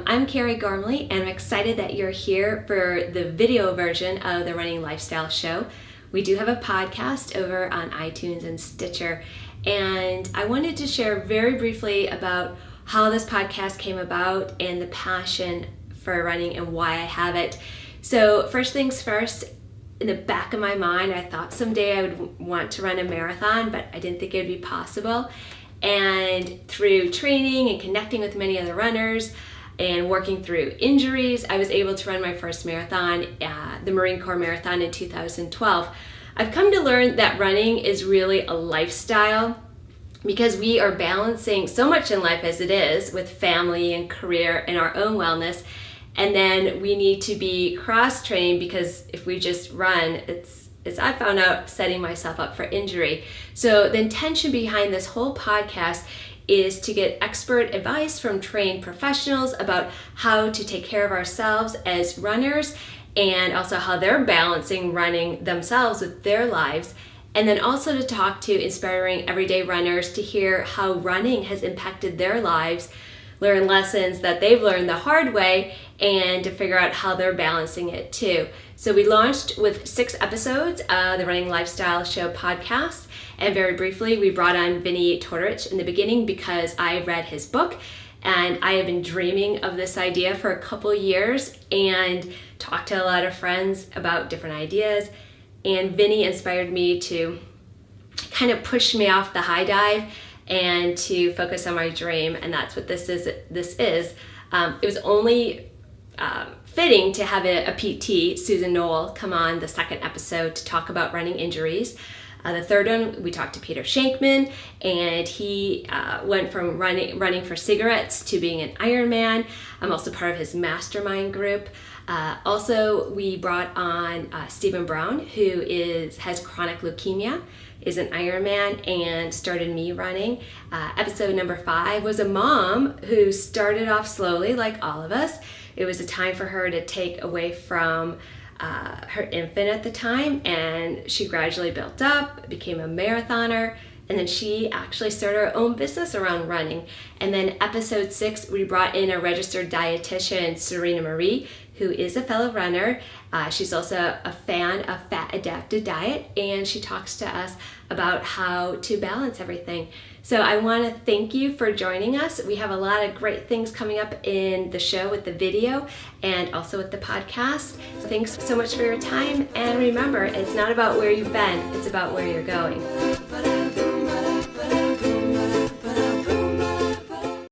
I'm Kari Gormley, and I'm excited that you're here for the video version of the Running Lifestyle Show. We do have a podcast over on iTunes and Stitcher, and I wanted to share very briefly about how this podcast came about and the passion for running and why I have it. So first things first, in the back of my mind, I thought someday I would want to run a marathon, but I didn't think it would be possible. And through training and connecting with many other runners and working through injuries, I was able to run my first marathon, the Marine Corps Marathon in 2012. I've come to learn that running is really a lifestyle because we are balancing so much in life as it is with family and career and our own wellness. And then we need to be cross-trained because if we just run, as I found out, setting myself up for injury. So the intention behind this whole podcast is to get expert advice from trained professionals about how to take care of ourselves as runners and also how they're balancing running themselves with their lives. And then also to talk to inspiring everyday runners to hear how running has impacted their lives, learn lessons that they've learned the hard way, and to figure out how they're balancing it too. So we launched with 6 episodes of the Running Lifestyle Show podcast. And very briefly, we brought on Vinny Tortorich in the beginning because I read his book and I have been dreaming of this idea for a couple years and talked to a lot of friends about different ideas. And Vinny inspired me to kind of push me off the high dive and to focus on my dream, and that's what this is. It was only fitting to have a PT, Susan Knoll, come on the second episode to talk about running injuries. The third one, we talked to Peter Shankman, and he went from running for cigarettes to being an Ironman. I'm also part of his mastermind group. Also, we brought on Stephen Brown, who has chronic leukemia, is an Ironman, and started me running. Episode number 5 was a mom who started off slowly, like all of us. It was a time for her to take away from her infant at the time, and she gradually built up, became a marathoner, and then she actually started her own business around running. And then episode 6, we brought in a registered dietitian, Serena Marie, who is a fellow runner. She's also a fan of fat adapted diet, and she talks to us about how to balance everything. So I want to thank you for joining us. We have a lot of great things coming up in the show with the video and also with the podcast. So thanks so much for your time, and remember, it's not about where you've been, it's about where you're going.